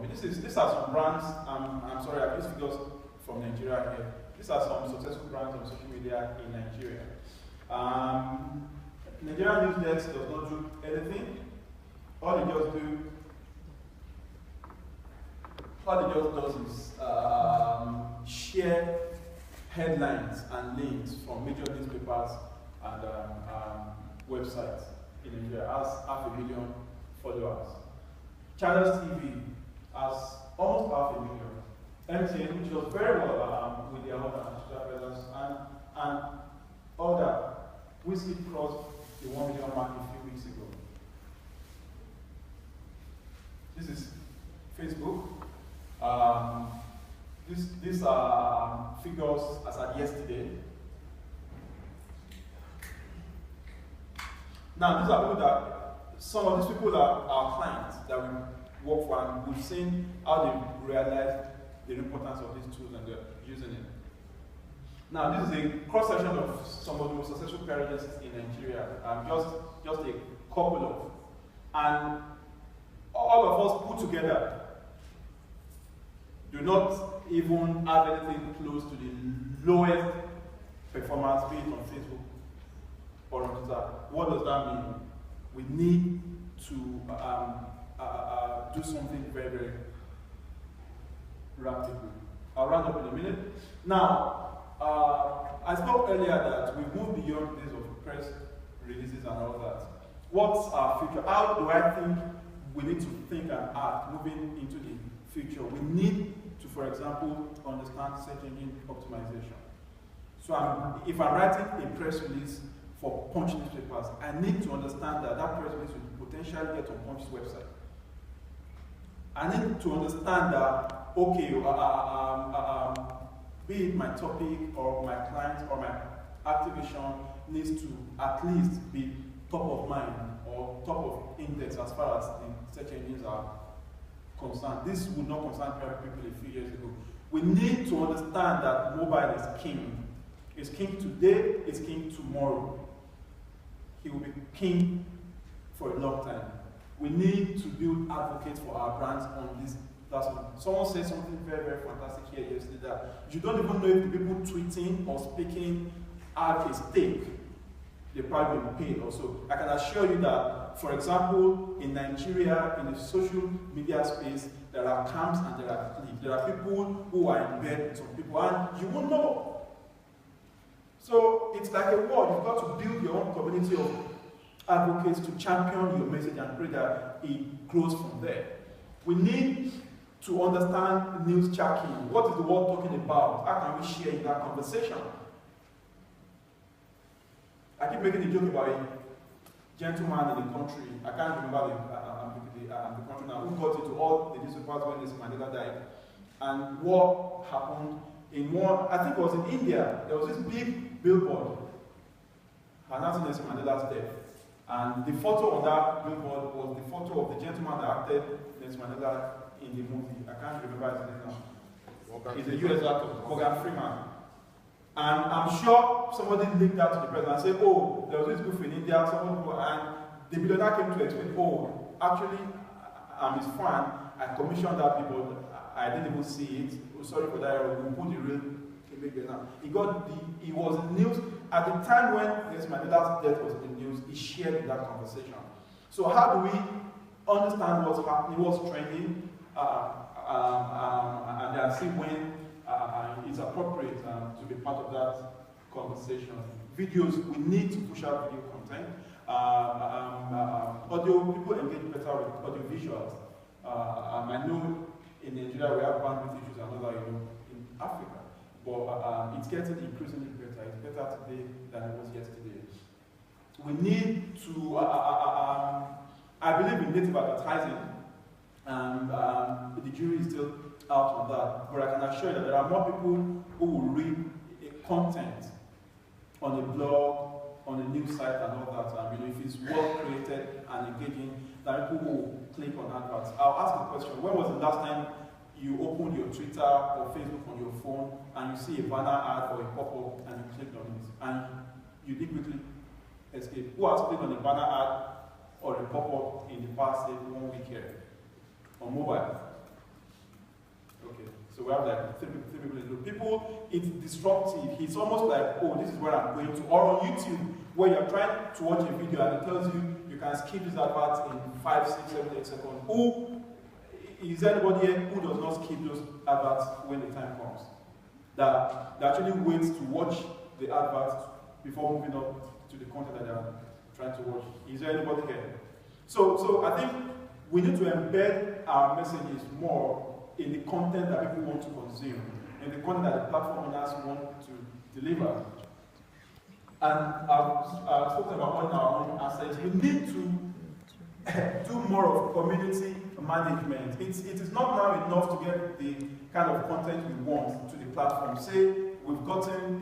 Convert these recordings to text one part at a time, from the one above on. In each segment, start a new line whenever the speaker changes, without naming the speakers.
These are some brands. I'm sorry, I used figures from Nigeria here. These are some successful brands on social media in Nigeria. Nigerian news desk does not do anything. All it just does is share headlines and links from major newspapers and websites in Nigeria. Has 500,000 followers. Channels TV has almost 500,000. MTN, which was very well with their own social presence, and all that. Whiskey crossed the 1 million mark a few weeks ago. This is Facebook. These are figures as at yesterday. Now, these are people that, some of these people are our clients that we work for, and we've seen how they realize the importance of these tools and they're using it. Now, this is a cross-section of some of the most successful PR agencies in Nigeria, just a couple of. And all of us put together do not even have anything close to the lowest performance, be it on Facebook or on Twitter. What does that mean? We need to do something very, very rapidly. I'll round up in a minute. Now, I spoke earlier that we've moved beyond days of press releases and all that. What's our future? How do I think we need to think and act moving into the future? We need to, for example, understand search engine optimization. So if I'm writing a press release for Punch newspapers, I need to understand that that press release will potentially get on Punch's website. I need to understand that, okay, be it my topic or my client or my activation needs to at least be top of mind or top of index as far as the search engines are concerned. This would not concern people a few years ago. We need to understand that mobile is king. It's king today, it's king tomorrow. He will be king for a long time. We need to build advocates for our brands on this platform. Someone said something very, very fantastic here yesterday that you don't even know if the people tweeting or speaking have a stake. They're probably being paid also. I can assure you that, for example, in Nigeria, in the social media space, there are camps and there are cliques. There are people who are in bed with some people, and you won't know. So it's like a war. You've got to build your own community of advocates to champion your message and pray that it grows from there. We need to understand news tracking. What is the world talking about? How can we share in that conversation? I keep making a joke about a gentleman in the country. I can't remember the country now, who got into all the newspapers when Nelson Mandela died. And what happened in one, I think it was in India, there was this big billboard announcing Nelson Mandela's death. And the photo on that billboard was the photo of the gentleman that acted Nelson Mandela in the movie. I can't remember his name now. He's a US actor, Morgan Freeman. And I'm sure somebody linked that to the president and said, oh, there was this goof in India, and the billionaire came to explain, oh, actually, I'm his fan. I commissioned that billboard. I didn't even see it. Oh, sorry for that. We'll put the real image there now. It was in the news. At the time when Nelson Mandela's death was in the news, he shared that conversation. So how do we understand what's happening, what's trending, and then see when it's appropriate to be part of that conversation. Videos, we need to push out video content. Audio, people engage better with audio visuals. I know in Nigeria we have bandwidth issues and other, in Africa, but it's getting increasingly better. It's better today than it was yesterday. We need to, I believe in native advertising, and the jury is still out on that, but I can assure you that there are more people who will read content on a blog, on a news site and all that, if it's well created and engaging, then people will click on adverts. I'll ask a question. When was the last time you opened your Twitter or Facebook on your phone and you see a banner ad or a pop-up and you clicked on it and you did quickly escape? Who has clicked on a banner ad or a pop-up in the past 1 week here on mobile? So we have like three people in the group. People, it's disruptive. It's almost like, oh, this is where I'm going to. Or on YouTube, where you're trying to watch a video and it tells you you can skip this advert in 5, 6, 7, 8 seconds. Who is there anybody here who does not skip those adverts when the time comes? That actually waits to watch the adverts before moving up to the content that they are trying to watch. Is there anybody here? So I think we need to embed our messages more in the content that people want to consume, in the content that the platform owners want to deliver. And I've spoken about on our own assets. We need to do more of community management. It is not now enough to get the kind of content we want to the platform. Say we've gotten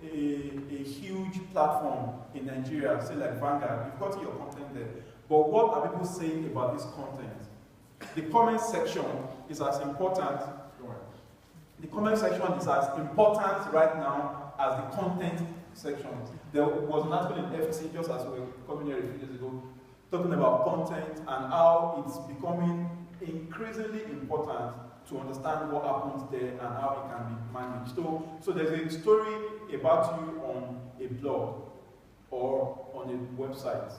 a huge platform in Nigeria, say like Vanguard, you've gotten your content there. But what are people saying about this content? The comment section is as important. The comment section is as important right now as the content section. There was an article in FT just as we were coming here a few days ago, talking about content and how it's becoming increasingly important to understand what happens there and how it can be managed. So there's a story about you on a blog or on a website,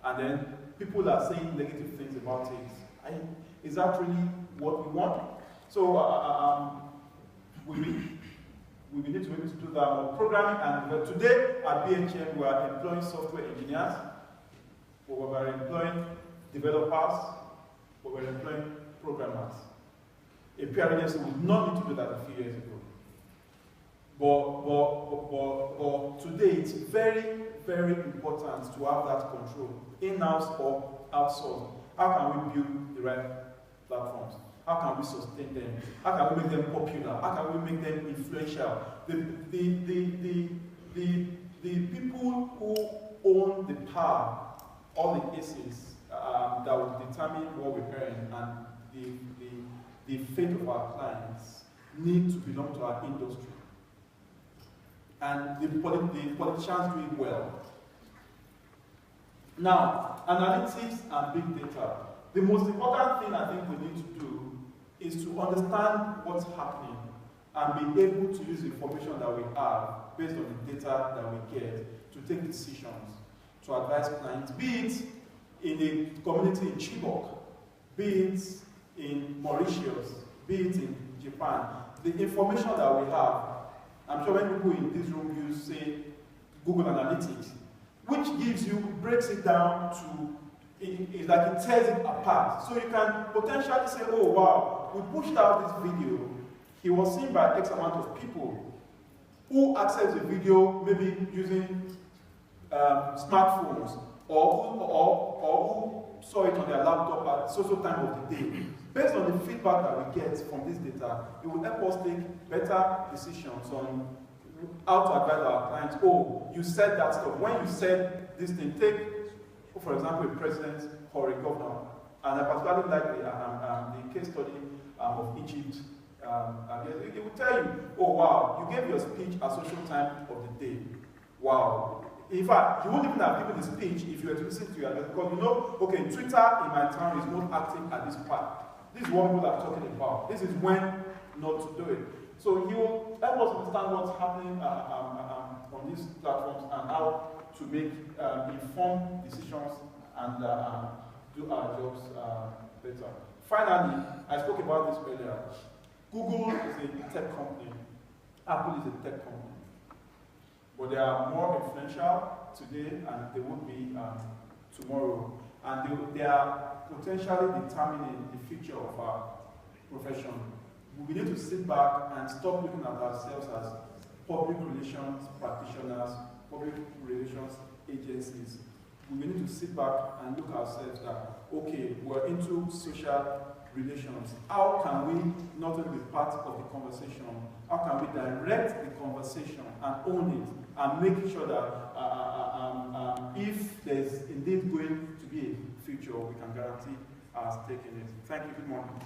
and then people are saying negative things about it. Is that really what we want? So we need to be able to do that more programming. And today at BHM we are employing software engineers, but we're employing developers, but we're employing programmers. A PR agency would not need to do that a few years ago. But today it's very, very important to have that control, in-house or outsourced. How can we build the right platforms? How can we sustain them? How can we make them popular? How can we make them influential? The people who own the power, all the aces that will determine what we earn and the fate of our clients need to belong to our industry. And the politicians do it well. Now, analytics and big data. The most important thing I think we need to do is to understand what's happening and be able to use the information that we have based on the data that we get to take decisions, to advise clients, be it in a community in Chibok, be it in Mauritius, be it in Japan. The information that we have, I'm sure when people in this room use, say, Google Analytics, which breaks it down to, it's like it tears it apart. So you can potentially say, oh wow, we pushed out this video, it was seen by X amount of people who access the video maybe using smartphones or who saw it on their laptop at social time of the day. Based on the feedback that we get from this data, it will help us take better decisions on how to advise our clients. Oh, you said that stuff. When you said this thing, take, for example, a president or a governor, and I particularly like the case study of Egypt. It will tell you, oh wow, you gave your speech at social time of the day. Wow. In fact, you wouldn't even have given the speech if you were to listen to your because you know, okay, Twitter in my town is not active at this part. This is what people are talking about. This is when not to do it. So he will help us understand what's happening on these platforms and how to make informed decisions and do our jobs better. Finally, I spoke about this earlier. Google is a tech company. Apple is a tech company. But they are more influential today and they will be tomorrow. And they are potentially determining the future of our profession. We need to sit back and stop looking at ourselves as public relations practitioners, public relations agencies. We need to sit back and look at ourselves that, okay, we're into social relations. How can we not only be part of the conversation, how can we direct the conversation and own it and make sure that if there's indeed going to be a future, we can guarantee our stake in it. Thank you. Good morning.